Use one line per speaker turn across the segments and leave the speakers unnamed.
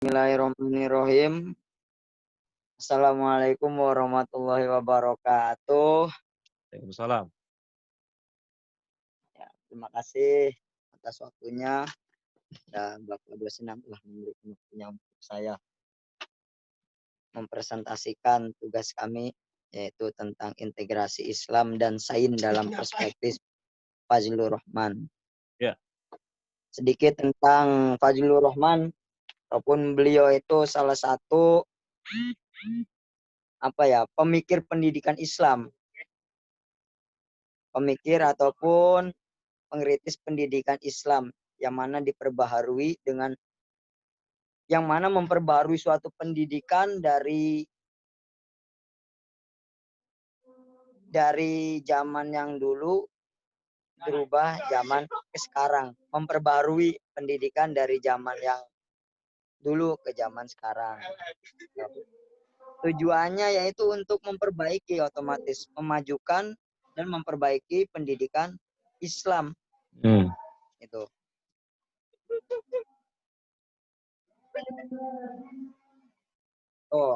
Bismillahirrahmanirrahim. Assalamualaikum warahmatullahi wabarakatuh.
Waalaikumsalam.
Ya, terima kasih atas waktunya dan Bapak dosen yang telah memberikan waktunya untuk saya mempresentasikan tugas kami, yaitu tentang integrasi Islam dan Sains dalam perspektif Fazlur Rahman.
Ya.
Sedikit tentang Fazlur Rahman, ataupun beliau itu salah satu pemikir pendidikan Islam, pemikir ataupun pengkritis pendidikan Islam yang mana memperbaharui suatu pendidikan dari zaman yang dulu berubah zaman ke sekarang, memperbaharui pendidikan dari zaman yang dulu ke zaman sekarang. Tujuannya yaitu untuk memperbaiki, otomatis memajukan dan memperbaiki pendidikan Islam. Itu.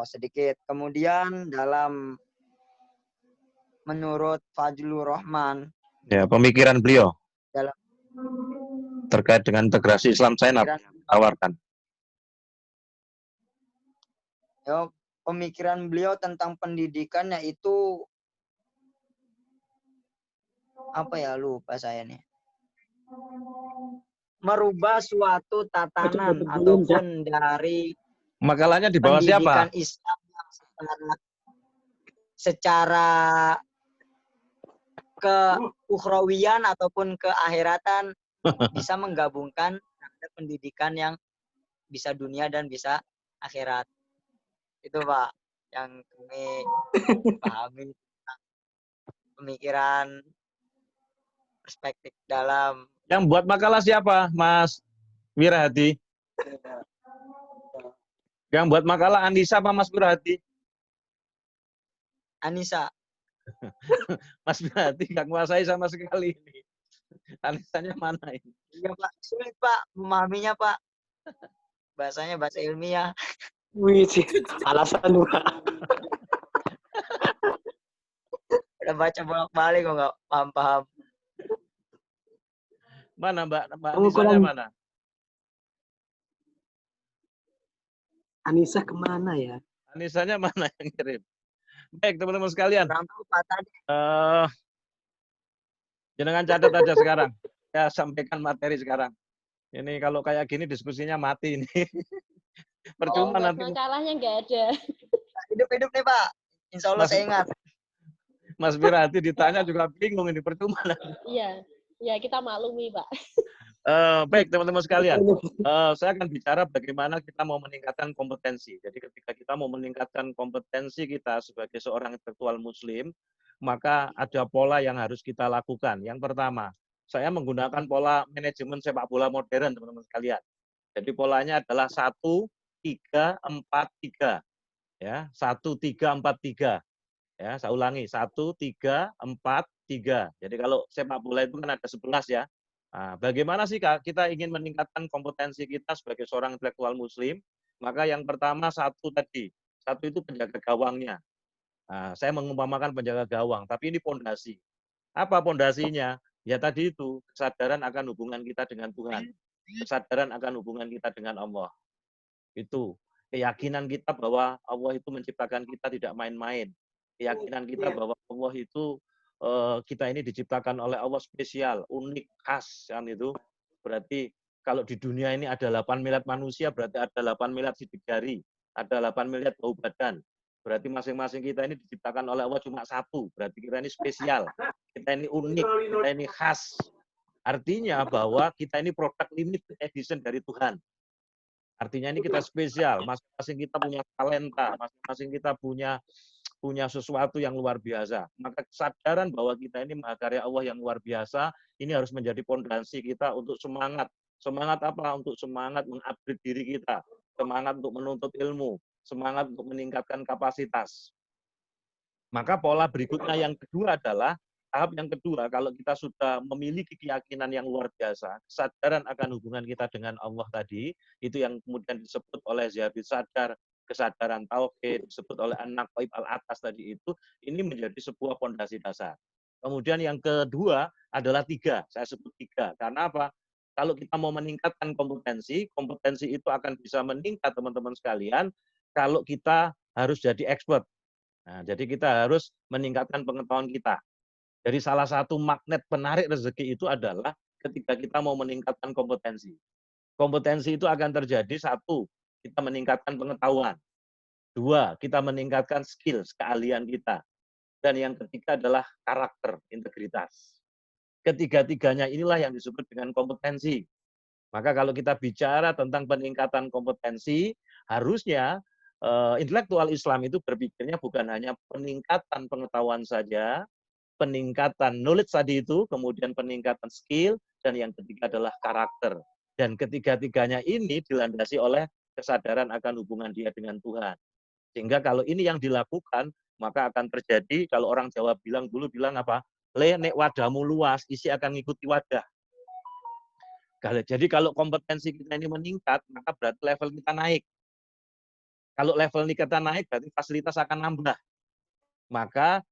Sedikit. Kemudian menurut Fazlur Rahman,
Ya, pemikiran beliau
dalam
terkait dengan integrasi Islam Sains tawarkan.
Pemikiran beliau tentang pendidikan yaitu lupa saya nih. Merubah suatu tatanan ataupun dari
makalahnya di bawah
pendidikan
siapa?
Islam secara keukhrawian ataupun keakhiratan bisa menggabungkan pendidikan yang bisa dunia dan bisa akhirat. Itu Pak yang kami pahami tentang pemikiran perspektif dalam.
Yang buat makalah siapa, Mas Wirahadi? Yang buat makalah Anissa apa Mas Wirahadi?
Anissa.
Mas Wirahadi nggak menguasai sama sekali ini. Anissanya mana ini?
Iya Pak, sulit Pak memahaminya Pak. Bahasanya bahasa ilmiah.
Wih, alasan Pak.
Udah baca bolak-balik kok nggak paham-paham.
Mana Mbak Anissanya mana?
Anissa kemana ya?
Anissanya mana yang kirim? Baik teman-teman sekalian. Jangan catat aja sekarang. Ya sampaikan materi sekarang. Ini kalau kayak gini diskusinya mati ini. Percuma nanti.
Makalahnya nggak ada.
Hidup-hidup nih Pak. Insya Allah saya ingat.
Mas Wirahadi ditanya juga bingung ini, percuma.
Iya, ya kita maklumi Pak.
Baik teman-teman sekalian, saya akan bicara bagaimana kita mau meningkatkan kompetensi. Jadi ketika kita mau meningkatkan kompetensi kita sebagai seorang intelektual muslim, maka ada pola yang harus kita lakukan. Yang pertama, saya menggunakan pola manajemen sepak bola modern teman-teman sekalian. Jadi polanya adalah 1-3-4-3. Ya, 1-3-4-3. Ya, saya ulangi, 1-3-4-3. Jadi kalau sepak bola itu kan ada 11 ya. Nah, bagaimana sih Kak kita ingin meningkatkan kompetensi kita sebagai seorang intelektual muslim? Maka yang pertama satu itu penjaga gawangnya. Nah, saya mengumpamakan penjaga gawang, tapi ini pondasi. Apa pondasinya? Ya tadi itu, kesadaran akan hubungan kita dengan Tuhan. Kesadaran akan hubungan kita dengan Allah. Itu, keyakinan kita bahwa Allah itu menciptakan kita tidak main-main. Keyakinan kita bahwa Allah itu kita ini diciptakan oleh Allah spesial, unik, khas, kan itu. Berarti kalau di dunia ini ada 8 miliar manusia, berarti ada 8 miliar sidik jari, ada 8 miliar bau badan. Berarti masing-masing kita ini diciptakan oleh Allah cuma satu. Berarti kita ini spesial, kita ini unik, kita ini khas. Artinya bahwa kita ini produk limited edition dari Tuhan. Artinya ini kita spesial, masing-masing kita punya talenta, masing-masing kita punya sesuatu yang luar biasa. Maka kesadaran bahwa kita ini mahakarya Allah yang luar biasa, ini harus menjadi pondasi kita untuk semangat. Semangat apa? Untuk semangat mengupgrade diri kita. Semangat untuk menuntut ilmu. Semangat untuk meningkatkan kapasitas. Maka pola berikutnya yang kedua adalah tahap yang kedua, kalau kita sudah memiliki keyakinan yang luar biasa, kesadaran akan hubungan kita dengan Allah tadi, itu yang kemudian disebut oleh Zahid Sadar, kesadaran tauhid, disebut oleh An-Naqaib al-Atas tadi itu, ini menjadi sebuah fondasi dasar. Kemudian yang kedua adalah tiga, saya sebut tiga. Karena apa? Kalau kita mau meningkatkan kompetensi, kompetensi itu akan bisa meningkat teman-teman sekalian, kalau kita harus jadi expert. Nah, jadi kita harus meningkatkan pengetahuan kita. Jadi salah satu magnet penarik rezeki itu adalah ketika kita mau meningkatkan kompetensi. Kompetensi itu akan terjadi, satu, kita meningkatkan pengetahuan. Dua, kita meningkatkan skill, keahlian kita. Dan yang ketiga adalah karakter, integritas. Ketiga-tiganya inilah yang disebut dengan kompetensi. Maka kalau kita bicara tentang peningkatan kompetensi, harusnya intelektual Islam itu berpikirnya bukan hanya peningkatan pengetahuan saja, peningkatan knowledge tadi itu, kemudian peningkatan skill, dan yang ketiga adalah karakter. Dan ketiga-tiganya ini dilandasi oleh kesadaran akan hubungan dia dengan Tuhan. Sehingga kalau ini yang dilakukan, maka akan terjadi, kalau orang Jawa dulu bilang apa? Le, nek wadahmu luas, isi akan ngikuti wadah. Jadi kalau kompetensi kita ini meningkat, maka berarti level kita naik. Kalau level kita naik, berarti fasilitas akan nambah. Maka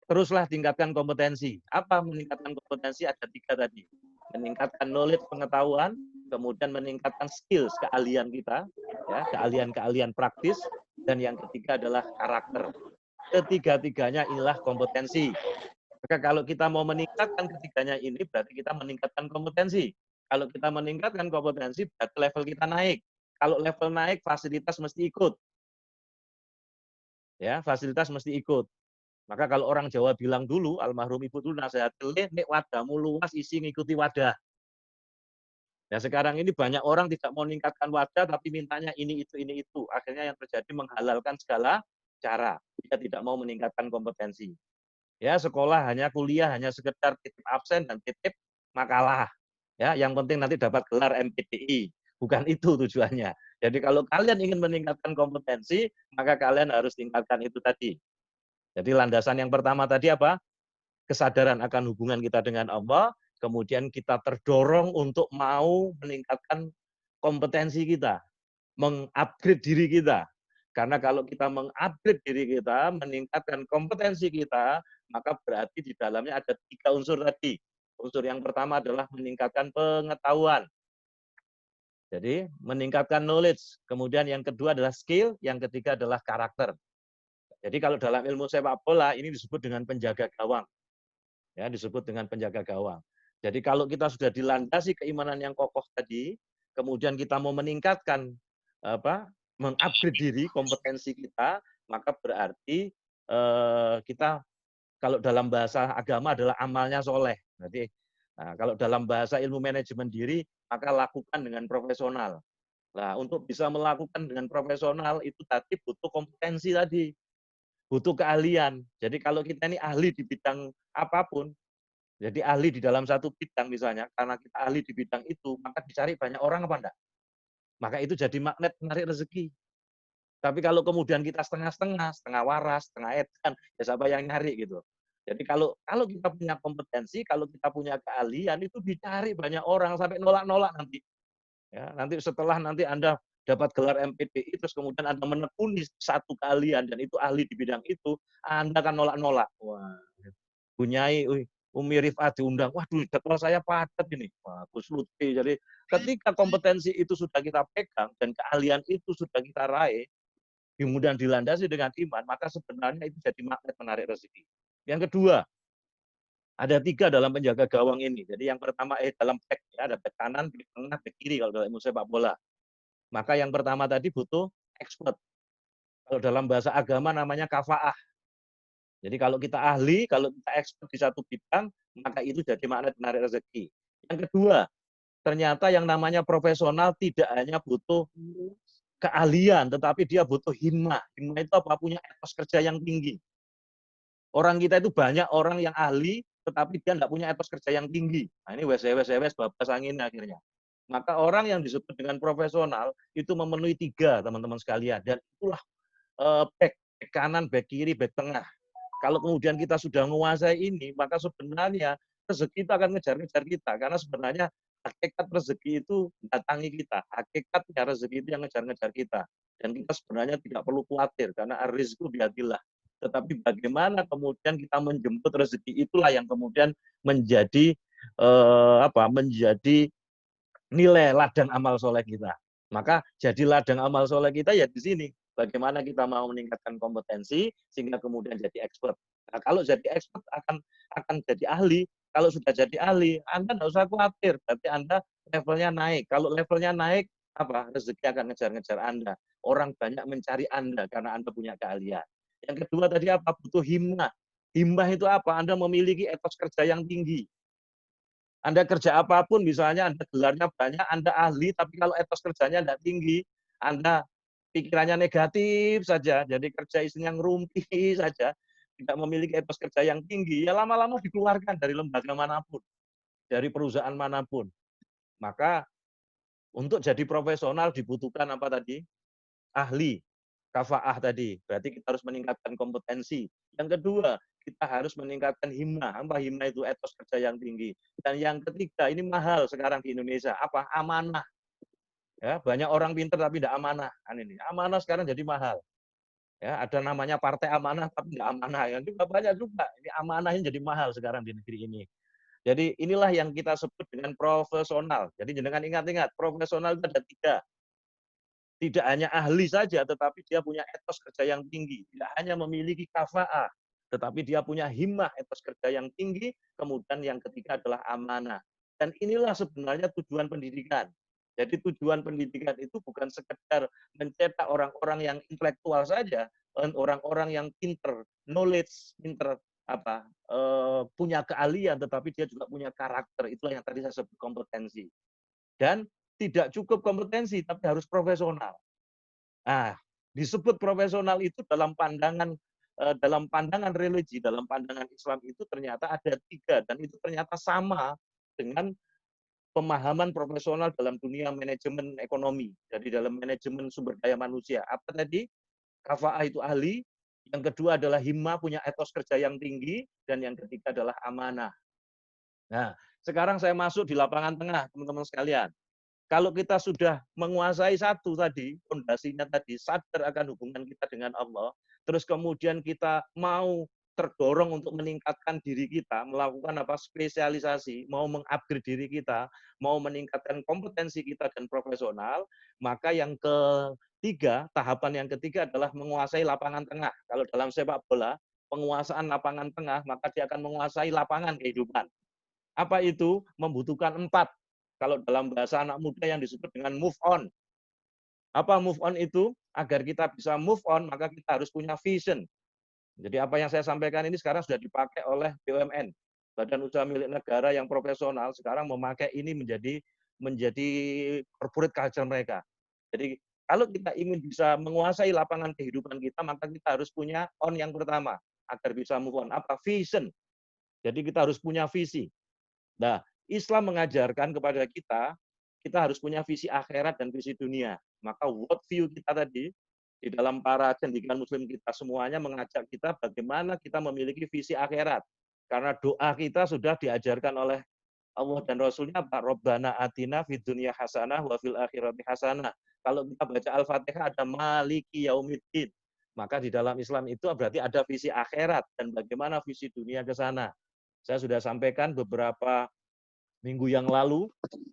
teruslah tingkatkan kompetensi. Apa meningkatkan kompetensi? Ada tiga tadi. Meningkatkan knowledge, pengetahuan, kemudian meningkatkan skills, keahlian kita, ya, keahlian-keahlian praktis, dan yang ketiga adalah karakter. Ketiga-tiganya inilah kompetensi. Maka kalau kita mau meningkatkan ketiganya ini, berarti kita meningkatkan kompetensi. Kalau kita meningkatkan kompetensi, berarti level kita naik. Kalau level naik, fasilitas mesti ikut. Ya, fasilitas mesti ikut. Maka kalau orang Jawa bilang dulu, almarhum Ibu dulu nasihatnya, nek wadahmu luas, isi ngikuti wadah. Ya sekarang ini banyak orang tidak mau meningkatkan wadah, tapi mintanya ini, itu. Akhirnya yang terjadi menghalalkan segala cara. Dia tidak mau meningkatkan kompetensi. Ya sekolah hanya kuliah, hanya sekedar titip absen dan titip makalah. Ya, yang penting nanti dapat gelar MPTI. Bukan itu tujuannya. Jadi kalau kalian ingin meningkatkan kompetensi, maka kalian harus tingkatkan itu tadi. Jadi landasan yang pertama tadi apa? Kesadaran akan hubungan kita dengan Allah, kemudian kita terdorong untuk mau meningkatkan kompetensi kita, mengupgrade diri kita. Karena kalau kita mengupgrade diri kita, meningkatkan kompetensi kita, maka berarti di dalamnya ada tiga unsur tadi. Unsur yang pertama adalah meningkatkan pengetahuan. Jadi meningkatkan knowledge. Kemudian yang kedua adalah skill, yang ketiga adalah karakter. Jadi kalau dalam ilmu sepak bola ini disebut dengan penjaga gawang. Ya, disebut dengan penjaga gawang. Jadi kalau kita sudah dilandasi keimanan yang kokoh tadi, kemudian kita mau meningkatkan mengupgrade diri, kompetensi kita, maka berarti kita kalau dalam bahasa agama adalah amalnya soleh. Jadi kalau dalam bahasa ilmu manajemen diri, maka lakukan dengan profesional. Nah, untuk bisa melakukan dengan profesional itu tadi butuh kompetensi tadi. Butuh keahlian. Jadi kalau kita ini ahli di bidang apapun, jadi ahli di dalam satu bidang misalnya, karena kita ahli di bidang itu, maka dicari banyak orang apa enggak? Maka itu jadi magnet menarik rezeki. Tapi kalau kemudian kita setengah-setengah, setengah waras, setengah edan, ya siapa yang nyari gitu. Jadi kalau kita punya kompetensi, kalau kita punya keahlian, itu dicari banyak orang sampai nolak-nolak nanti. Ya, nanti setelah nanti Anda dapat gelar MPTI, terus kemudian Anda menekuni satu keahlian, dan itu ahli di bidang itu, Anda akan nolak-nolak. Wah, Bunyai, Umi Rifat diundang, waduh jadwal saya padat ini. Wah, Gus Lutfi. Jadi ketika kompetensi itu sudah kita pegang, dan keahlian itu sudah kita raih, kemudian dilandasi dengan iman, maka sebenarnya itu jadi magnet menarik rezeki. Yang kedua, ada tiga dalam penjaga gawang ini. Jadi yang pertama dalam back, ya, ada back kanan, back tengah, back kiri kalau dalam ilmu sepak bola. Maka yang pertama tadi butuh expert. Kalau dalam bahasa agama namanya kafaah. Jadi kalau kita ahli, kalau kita expert di satu bidang, maka itu jadi magnet menarik rezeki. Yang kedua, ternyata yang namanya profesional tidak hanya butuh keahlian, tetapi dia butuh himmah. Himmah itu apa? Punya etos kerja yang tinggi. Orang kita itu banyak orang yang ahli, tetapi dia tidak punya etos kerja yang tinggi. Nah ini wes babas angin akhirnya. Maka orang yang disebut dengan profesional itu memenuhi tiga, teman-teman sekalian. Dan itulah back kanan, back kiri, back tengah. Kalau kemudian kita sudah menguasai ini, maka sebenarnya rezeki itu akan ngejar-ngejar kita. Karena sebenarnya hakikat rezeki itu datangi kita. Hakikatnya rezeki itu yang ngejar-ngejar kita. Dan kita sebenarnya tidak perlu khawatir, karena ar-rizqu biyadillah. Tetapi bagaimana kemudian kita menjemput rezeki, itulah yang kemudian menjadi menjadi nilai ladang amal soleh kita. Maka jadi ladang amal soleh kita ya di sini. Bagaimana kita mau meningkatkan kompetensi sehingga kemudian jadi expert. Nah, kalau jadi expert akan jadi ahli. Kalau sudah jadi ahli, Anda tidak usah khawatir. Berarti Anda levelnya naik. Kalau levelnya naik, rezeki akan ngejar-ngejar Anda. Orang banyak mencari Anda karena Anda punya keahlian. Yang kedua tadi apa? Butuh himmah. Himmah itu apa? Anda memiliki etos kerja yang tinggi. Anda kerja apapun, misalnya Anda gelarnya banyak, Anda ahli, tapi kalau etos kerjanya tidak tinggi, Anda pikirannya negatif saja, jadi kerja isinya ngerumpi saja, tidak memiliki etos kerja yang tinggi, ya lama-lama dikeluarkan dari lembaga manapun, dari perusahaan manapun. Maka untuk jadi profesional dibutuhkan apa tadi? Ahli, kafaah tadi. Berarti kita harus meningkatkan kompetensi. Yang kedua, kita harus meningkatkan himmah. Apa himmah itu? Etos kerja yang tinggi. Dan yang ketiga, ini mahal sekarang di Indonesia. Apa? Amanah. Ya, banyak orang pintar tapi tidak amanah. Ini amanah sekarang jadi mahal. Ya, ada namanya partai amanah tapi tidak amanah. Yang juga banyak juga. Ini amanahnya jadi mahal sekarang di negeri ini. Jadi inilah yang kita sebut dengan profesional. Jadi jangan ingat-ingat, profesional itu ada tiga. Tidak hanya ahli saja, tetapi dia punya etos kerja yang tinggi. Tidak hanya memiliki kafa'ah, tetapi dia punya himmah, etos kerja yang tinggi. Kemudian yang ketiga adalah amanah. Dan inilah sebenarnya tujuan pendidikan. Jadi tujuan pendidikan itu bukan sekedar mencetak orang-orang yang intelektual saja, orang-orang yang pinter, knowledge, pinter, punya keahlian, tetapi dia juga punya karakter. Itulah yang tadi saya sebut kompetensi. Dan tidak cukup kompetensi, tapi harus profesional. Nah, disebut profesional itu dalam pandangan religi, dalam pandangan Islam itu ternyata ada tiga, dan itu ternyata sama dengan pemahaman profesional dalam dunia manajemen ekonomi, jadi dalam manajemen sumber daya manusia. Apa tadi? Kafa'ah itu ahli, yang kedua adalah himmah, punya etos kerja yang tinggi, dan yang ketiga adalah amanah. Nah, sekarang saya masuk di lapangan tengah, teman-teman sekalian. Kalau kita sudah menguasai satu tadi, fondasinya tadi, sadar akan hubungan kita dengan Allah, terus kemudian kita mau terdorong untuk meningkatkan diri kita, melakukan spesialisasi, mau mengupgrade diri kita, mau meningkatkan kompetensi kita dan profesional, maka yang ketiga, tahapan yang ketiga adalah menguasai lapangan tengah. Kalau dalam sepak bola, penguasaan lapangan tengah, maka dia akan menguasai lapangan kehidupan. Apa itu? Membutuhkan 4. Kalau dalam bahasa anak muda yang disebut dengan move on. Apa move on itu? Agar kita bisa move on, maka kita harus punya vision. Jadi apa yang saya sampaikan ini sekarang sudah dipakai oleh BUMN, Badan Usaha Milik Negara yang profesional, sekarang memakai ini menjadi corporate culture mereka. Jadi kalau kita ingin bisa menguasai lapangan kehidupan kita, maka kita harus punya on yang pertama, agar bisa move on. Apa? Vision. Jadi kita harus punya visi. Nah, Islam mengajarkan kepada kita harus punya visi akhirat dan visi dunia. Maka world view kita tadi, di dalam para cendekiawan muslim kita semuanya mengajak kita bagaimana kita memiliki visi akhirat. Karena doa kita sudah diajarkan oleh Allah dan Rasulnya, Rabbana atina fid dunya hasanah wa fil akhirati hasanah. Kalau kita baca Al-Fatihah ada maliki yaumiddin. Maka di dalam Islam itu berarti ada visi akhirat dan bagaimana visi dunia ke sana. Saya sudah sampaikan beberapa minggu yang lalu,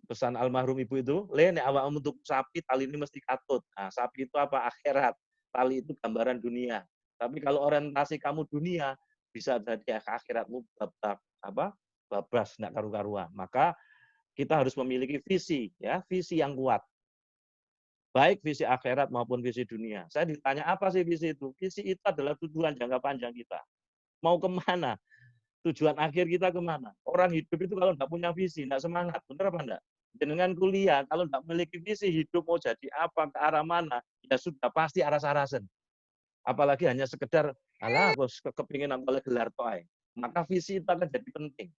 pesan almarhum ibu itu, nek awak untuk sapi, tali ini mesti katut. Nah, sapi itu apa? Akhirat. Tali itu gambaran dunia. Tapi kalau orientasi kamu dunia, bisa jadi akhiratmu bablas, tidak karu-karuan. Maka kita harus memiliki visi, ya, visi yang kuat. Baik visi akhirat maupun visi dunia. Saya ditanya, apa sih visi itu? Visi itu adalah tujuan jangka panjang kita. Mau kemana? Tujuan akhir kita kemana? Orang hidup itu kalau nggak punya visi, nggak semangat. Benar apa enggak? Dengan kuliah, kalau nggak memiliki visi hidup mau jadi apa, ke arah mana, ya sudah pasti aras-arasen. Apalagi hanya sekedar, alah, kepingin oleh gelar toai. Maka visi itu akan jadi penting.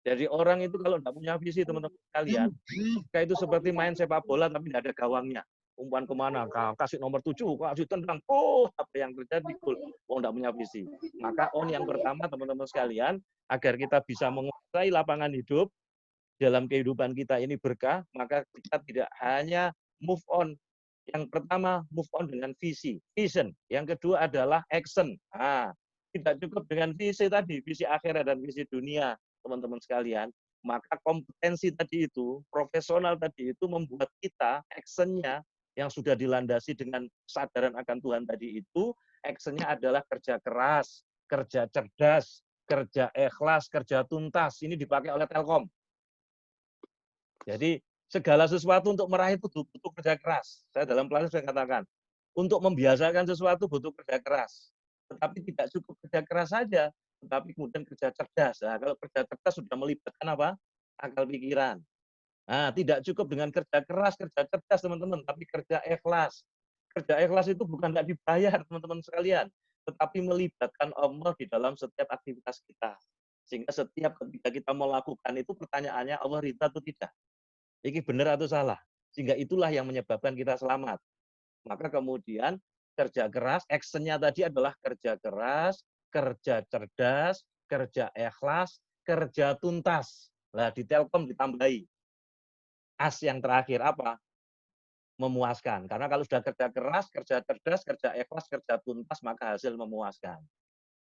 Jadi orang itu kalau nggak punya visi, teman-teman sekalian, kayak itu seperti main sepak bola tapi nggak ada gawangnya. umpan kemana, kasih nomor 7, kasih tendang, oh apa yang terjadi, gol. Oh, enggak punya visi. Maka yang pertama teman-teman sekalian, agar kita bisa menguasai lapangan hidup, dalam kehidupan kita ini berkah, maka kita tidak hanya move on. Yang pertama, move on dengan visi, vision. Yang kedua adalah action. Tidak cukup dengan visi tadi, visi akhirat dan visi dunia, teman-teman sekalian. Maka kompetensi tadi itu, profesional tadi itu membuat kita actionnya yang sudah dilandasi dengan kesadaran akan Tuhan tadi itu, actionnya adalah kerja keras, kerja cerdas, kerja ikhlas, kerja tuntas. Ini dipakai oleh Telkom. Jadi segala sesuatu untuk meraih itu butuh kerja keras. Saya dalam pelajaran saya katakan, untuk membiasakan sesuatu butuh kerja keras. Tetapi tidak cukup kerja keras saja, tetapi kemudian kerja cerdas. Nah, kalau kerja cerdas sudah melibatkan apa? Akal pikiran. Nah, tidak cukup dengan kerja keras, kerja cerdas teman-teman, tapi kerja ikhlas. Kerja ikhlas itu bukan tidak dibayar teman-teman sekalian, tetapi melibatkan Allah di dalam setiap aktivitas kita. Sehingga setiap ketika kita melakukan itu pertanyaannya Allah ridha atau tidak. Ini benar atau salah? Sehingga itulah yang menyebabkan kita selamat. Maka kemudian kerja keras, actionnya tadi adalah kerja keras, kerja cerdas, kerja ikhlas, kerja tuntas. Nah, di Telkom ditambahi. As yang terakhir apa? Memuaskan. Karena kalau sudah kerja keras, kerja cerdas, kerja ikhlas, kerja tuntas, maka hasil memuaskan.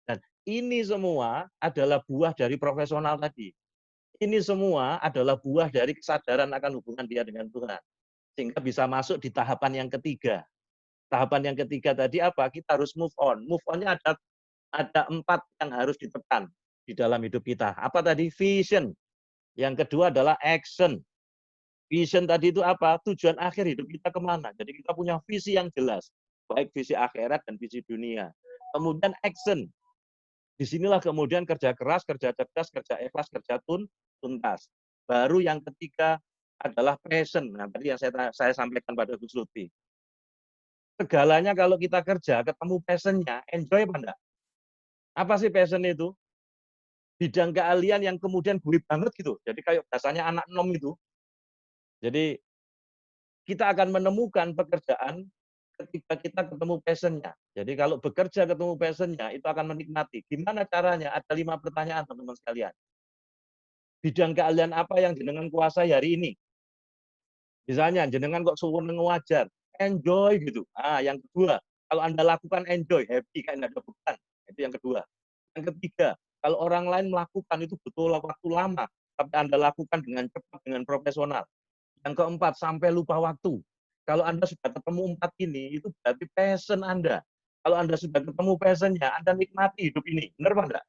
Dan ini semua adalah buah dari profesional tadi. Ini semua adalah buah dari kesadaran akan hubungan dia dengan Tuhan. Sehingga bisa masuk di tahapan yang ketiga. Tahapan yang ketiga tadi apa? Kita harus move on. Move on-nya ada 4 yang harus ditekan di dalam hidup kita. Apa tadi? Vision. Yang kedua adalah action. Vision tadi itu apa? Tujuan akhir hidup kita kemana? Jadi kita punya visi yang jelas. Baik visi akhirat dan visi dunia. Kemudian action. Disinilah kemudian kerja keras, kerja cerdas, kerja ikhlas, kerja tuntas. Baru yang ketiga adalah passion. Nah, tadi yang saya sampaikan pada Gus Lutfi. Segalanya kalau kita kerja, ketemu passion-nya, enjoy apa enggak? Apa sih passion itu? Bidang keahlian yang kemudian gue banget gitu. Jadi kayak bahasanya anak nom itu. Jadi kita akan menemukan pekerjaan ketika kita ketemu passion-nya. Jadi kalau bekerja ketemu passion-nya, itu akan menikmati. Gimana caranya? Ada 5 pertanyaan teman-teman sekalian. Bidang keahlian apa yang jenengan kuasai hari ini? Misalnya, jenengan kok suwun ngajar, enjoy gitu. Yang kedua, kalau Anda lakukan enjoy, happy, kayak nggak ada beban. Itu yang kedua. Yang ketiga, kalau orang lain melakukan itu betul waktu lama, tapi Anda lakukan dengan cepat, dengan profesional. Yang keempat, sampai lupa waktu. Kalau Anda sudah ketemu 4 ini, itu berarti passion Anda. Kalau Anda sudah ketemu passion-nya, Anda nikmati hidup ini. Benar Pak enggak?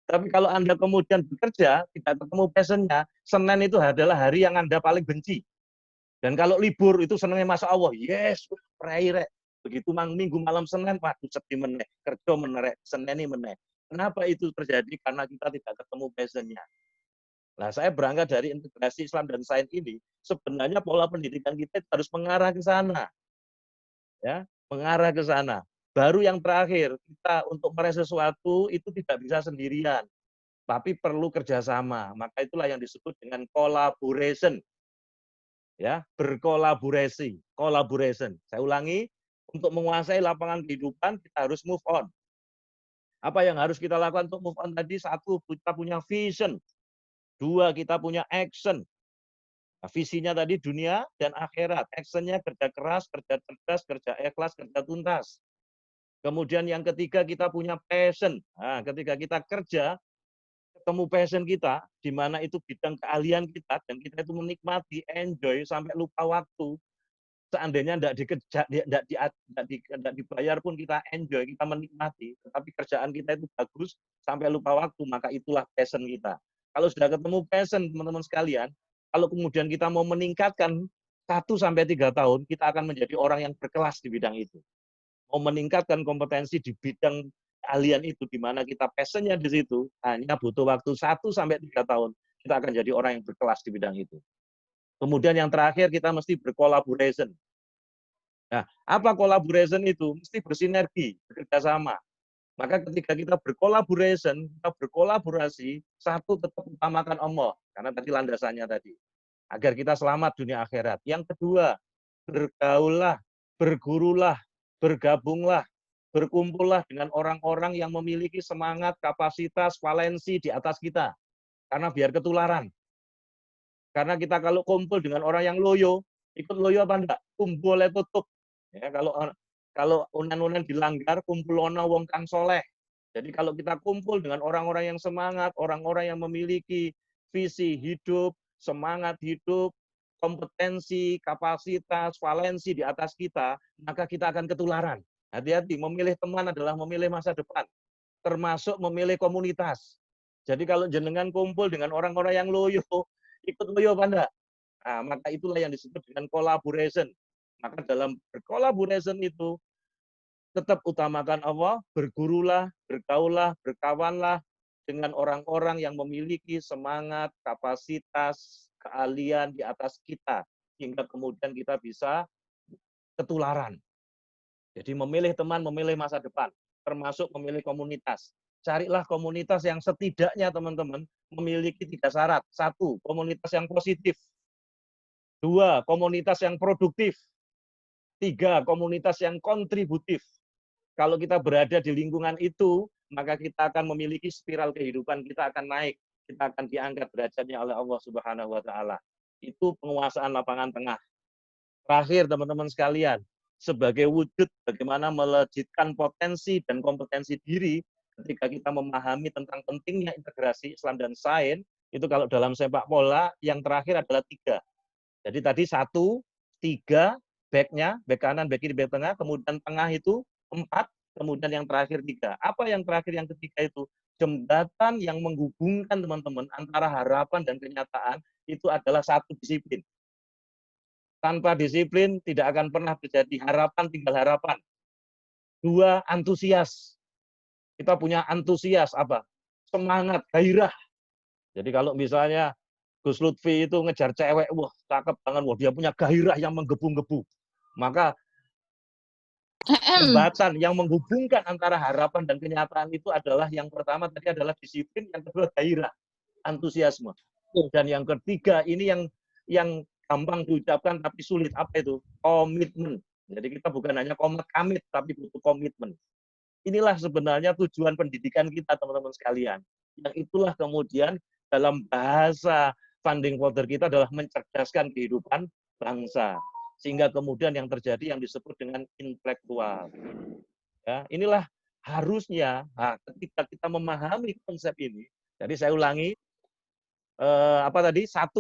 Tapi kalau Anda kemudian bekerja, tidak ketemu passion-nya, Senin itu adalah hari yang Anda paling benci. Dan kalau libur itu senangnya Masya Allah, yes, pray. Begitu minggu malam Senin, waduh sedih meneh, kerja menerek, Senin ini meneh. Kenapa itu terjadi? Karena kita tidak ketemu passion-nya. Nah, saya berangkat dari integrasi Islam dan sains ini, sebenarnya pola pendidikan kita harus mengarah ke sana. Ya, mengarah ke sana. Baru yang terakhir, kita untuk meraih sesuatu itu tidak bisa sendirian, tapi perlu kerjasama. Maka itulah yang disebut dengan collaboration. Ya, berkolaborasi, collaboration. Saya ulangi, untuk menguasai lapangan kehidupan kita harus move on. Apa yang harus kita lakukan untuk move on tadi? 1, kita punya vision. 2, kita punya action. Nah, visinya tadi dunia dan akhirat. Actionnya kerja keras, kerja cerdas, kerja ikhlas, kerja tuntas. Kemudian yang ketiga kita punya passion. Nah, ketika kita kerja, ketemu passion kita, di mana itu bidang keahlian kita, dan kita itu menikmati, enjoy, sampai lupa waktu. Seandainya tidak dibayar pun kita enjoy, kita menikmati. Tetapi kerjaan kita itu bagus, sampai lupa waktu, maka itulah passion kita. Kalau sudah ketemu passion, teman-teman sekalian, kalau kemudian kita mau meningkatkan 1-3 tahun, kita akan menjadi orang yang berkelas di bidang itu. Mau meningkatkan kompetensi di bidang keahlian itu, di mana kita passion-nya di situ, hanya butuh waktu 1-3 tahun, kita akan jadi orang yang berkelas di bidang itu. Kemudian yang terakhir, kita mesti berkolaborasi. Nah, apa collaboration itu? Mesti bersinergi, bekerja sama. Maka ketika kita berkolaborasi, kita berkolaborasi, 1, tetap utamakan Allah, karena tadi landasannya tadi, agar kita selamat dunia akhirat. Yang kedua, bergaullah, bergurulah, bergabunglah, berkumpullah dengan orang-orang yang memiliki semangat, kapasitas, valensi di atas kita. Karena biar ketularan. Karena kita kalau kumpul dengan orang yang loyo, ikut loyo apa enggak? Kumpul tutup. Ya, kalau unan-unan dilanggar, kumpul ono wong kang soleh. Jadi kalau kita kumpul dengan orang-orang yang semangat, orang-orang yang memiliki visi hidup, semangat hidup, kompetensi, kapasitas, valensi di atas kita, maka kita akan ketularan. Hati-hati, memilih teman adalah memilih masa depan, termasuk memilih komunitas. Jadi kalau jenengan kumpul dengan orang-orang yang loyo, ikut loyo apa enggak? Nah, maka itulah yang disebut dengan collaboration. Maka dalam berkolaborasi itu, tetap utamakan Allah, bergurulah, bergaullah, berkawanlah dengan orang-orang yang memiliki semangat, kapasitas, keahlian di atas kita, hingga kemudian kita bisa ketularan. Jadi memilih teman, memilih masa depan, termasuk memilih komunitas. Carilah komunitas yang setidaknya teman-teman memiliki 3 syarat. 1, komunitas yang positif. 2, komunitas yang produktif. 3, komunitas yang kontributif. Kalau kita berada di lingkungan itu, maka kita akan memiliki spiral kehidupan, kita akan naik, kita akan diangkat derajatnya oleh Allah Subhanahu wa taala. Itu penguasaan lapangan tengah. Terakhir teman-teman sekalian, sebagai wujud bagaimana melejitkan potensi dan kompetensi diri ketika kita memahami tentang pentingnya integrasi Islam dan sains, itu kalau dalam sepak bola yang terakhir adalah 3. Jadi tadi 1, 3, back-nya, back kanan, back kiri, back tengah, kemudian tengah itu 4, kemudian yang terakhir 3. Apa yang terakhir yang ketiga itu? Jembatan yang menghubungkan teman-teman antara harapan dan kenyataan itu adalah 1 disiplin. Tanpa disiplin tidak akan pernah terjadi harapan, tinggal harapan. 2, antusias. Kita punya antusias apa? Semangat, gairah. Jadi kalau misalnya Gus Lutfi itu ngejar cewek, wah cakep banget, wah dia punya gairah yang menggebu-gebu. Maka jembatan yang menghubungkan antara harapan dan kenyataan itu adalah yang pertama tadi adalah disiplin, yang kedua gairah, antusiasme. Dan yang ketiga ini yang gampang diucapkan tapi sulit, apa itu? Komitmen. Jadi kita bukan hanya komit tapi butuh komitmen. Inilah sebenarnya tujuan pendidikan kita teman-teman sekalian. Yang itulah kemudian dalam bahasa funding folder kita adalah mencerdaskan kehidupan bangsa. Sehingga kemudian yang terjadi yang disebut dengan intelektual. Ya, inilah harusnya ketika kita memahami konsep ini, jadi saya ulangi, apa tadi? 1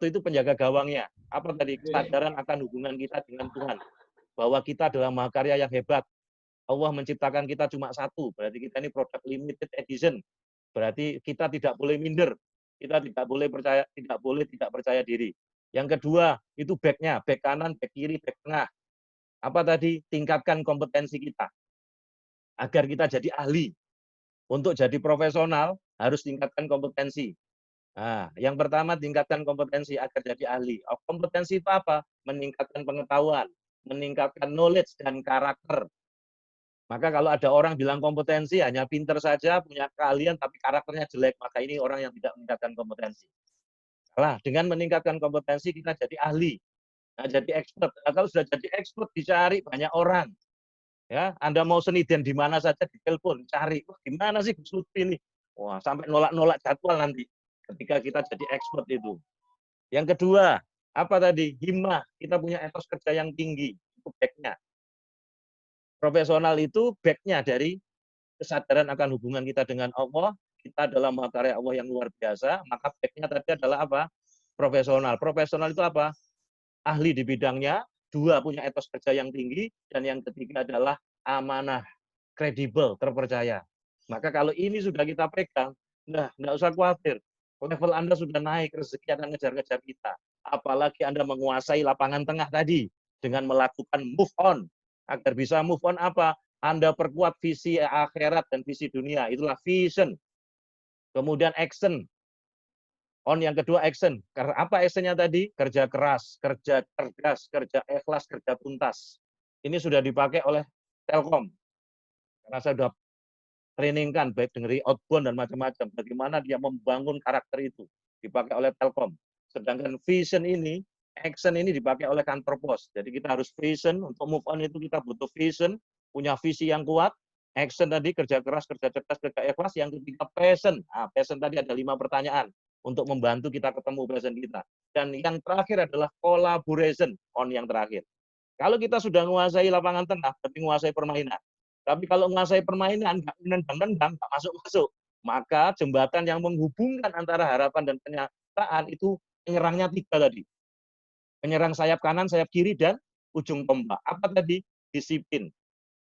itu penjaga gawangnya. Apa tadi? Kesadaran akan hubungan kita dengan Tuhan. Bahwa kita adalah mahakarya yang hebat. Allah menciptakan kita cuma 1, berarti kita ini produk limited edition. Berarti kita tidak boleh minder. Kita tidak boleh tidak percaya diri. Yang kedua, itu back-nya, back kanan, back kiri, back tengah. Apa tadi? Tingkatkan kompetensi kita. Agar kita jadi ahli. Untuk jadi profesional, harus tingkatkan kompetensi. Nah, yang pertama tingkatkan kompetensi agar jadi ahli. Kompetensi itu apa? Meningkatkan pengetahuan, meningkatkan knowledge dan karakter. Maka kalau ada orang bilang kompetensi hanya pinter saja, punya keahlian tapi karakternya jelek, maka ini orang yang tidak meningkatkan kompetensi. Nah, dengan meningkatkan kompetensi kita jadi ahli. Nah, jadi expert. Nah, kalau sudah jadi expert dicari banyak orang. Ya, Anda mau seniden di mana saja ditelepon, cari. Wah, gimana sih Gus Lutfi ini? Wah, sampai nolak-nolak jadwal nanti ketika kita jadi expert itu. Yang kedua, apa tadi? Himmah. Kita punya etos kerja yang tinggi. Itu back-nya. Profesional itu back-nya dari kesadaran akan hubungan kita dengan Allah. Kita adalah mahakarya Allah yang luar biasa. Maka back-nya tadi adalah apa? Profesional. Profesional itu apa? Ahli di bidangnya. 2, punya etos kerja yang tinggi. Dan yang ketiga adalah amanah, kredibel, terpercaya. Maka kalau ini sudah kita pegang, nah, nggak usah khawatir. Level Anda sudah naik, rezeki akan ngejar-ngejar kita. Apalagi Anda menguasai lapangan tengah tadi dengan melakukan move on. Agar bisa move on apa? Anda perkuat visi akhirat dan visi dunia. Itulah vision. Kemudian action. On yang kedua action. Karena apa actionnya tadi? Kerja keras, kerja cerdas, kerja ikhlas, kerja tuntas. Ini sudah dipakai oleh Telkom. Karena saya sudah trainingkan baik dari outbound dan macam-macam. Bagaimana dia membangun karakter itu. Dipakai oleh Telkom. Sedangkan vision ini Action ini dipakai oleh kantor pos. Jadi kita harus vision, untuk move on itu kita butuh vision, punya visi yang kuat. Action tadi kerja keras, kerja cerdas, kerja ikhlas. Yang ketiga passion. Nah, passion tadi ada 5 pertanyaan untuk membantu kita ketemu passion kita. Dan yang terakhir adalah collaboration, on yang terakhir. Kalau kita sudah menguasai lapangan tengah, berarti menguasai permainan. Tapi kalau menguasai permainan, nggak nendang-nendang, nggak masuk-masuk, maka jembatan yang menghubungkan antara harapan dan kenyataan itu penyerangnya 3 tadi. Penyerang sayap kanan, sayap kiri, dan ujung tombak. Apa tadi? Disiplin.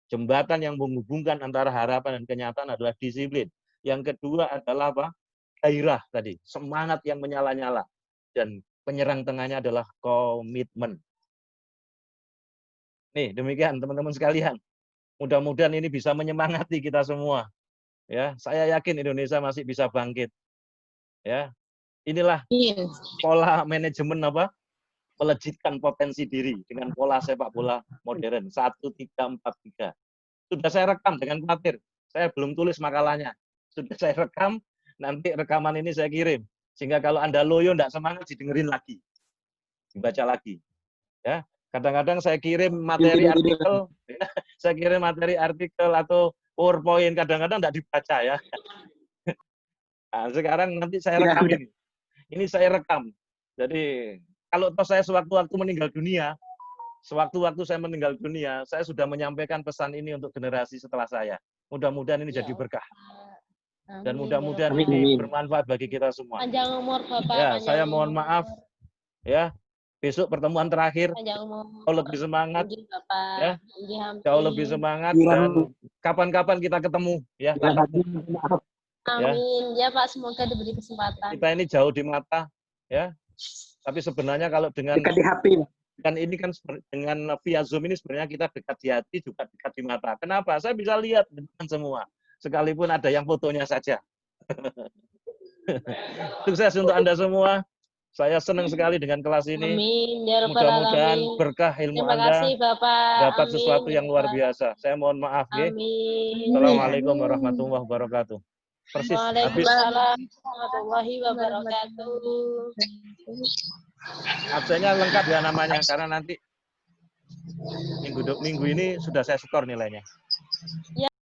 Jembatan yang menghubungkan antara harapan dan kenyataan adalah disiplin. Yang kedua adalah apa? Gairah tadi. Semangat yang menyala-nyala. Dan penyerang tengahnya adalah komitmen. Nih, demikian teman-teman sekalian. Mudah-mudahan ini bisa menyemangati kita semua. Ya, saya yakin Indonesia masih bisa bangkit. Ya. Inilah pola manajemen apa? Melejitkan potensi diri dengan pola sepak bola modern 1-3-4-3. Sudah saya rekam dengan khawatir. Saya belum tulis makalahnya. Sudah saya rekam, nanti rekaman ini saya kirim. Sehingga kalau Anda loyo enggak semangat didengerin lagi. Dibaca lagi. Ya. Kadang-kadang saya kirim materi artikel, saya kirim materi artikel atau PowerPoint, kadang-kadang enggak dibaca ya. Nah, sekarang nanti saya rekam ini. Ini saya rekam. Jadi kalau saya sewaktu-waktu meninggal dunia, saya sudah menyampaikan pesan ini untuk generasi setelah saya. Mudah-mudahan ini jadi berkah. Dan mudah-mudahan ini bermanfaat bagi kita semua.
Panjang umur Bapak.
Ya, saya mohon maaf. Ya, besok pertemuan terakhir. Jauh lebih semangat. Ya, jauh lebih semangat. Dan kapan-kapan kita ketemu. Ya,
amin. Ya Pak, semoga diberi kesempatan.
Kita ini jauh di mata. Ya. Tapi sebenarnya kalau dengan
dekat di HP.
Dan ini kan dengan via Zoom ini sebenarnya kita dekat di hati juga dekat di mata. Kenapa? Saya bisa lihat dengan semua. Sekalipun ada yang fotonya saja. Sukses untuk Anda semua. Saya senang sekali dengan kelas ini.
Amin. Ya Rabbal
Mudah-mudahan
Alamin.
berkah ilmu
Terima
Anda
kasih, Bapak.
dapat
Amin,
sesuatu yang
ya
luar
Pak.
biasa. Saya mohon maaf.
Amin.
Assalamualaikum warahmatullahi wabarakatuh. Persis habis
Waalaikumsalam warahmatullahi wabarakatuh.
absennya lengkap ya namanya karena nanti minggu ini sudah saya skor nilainya.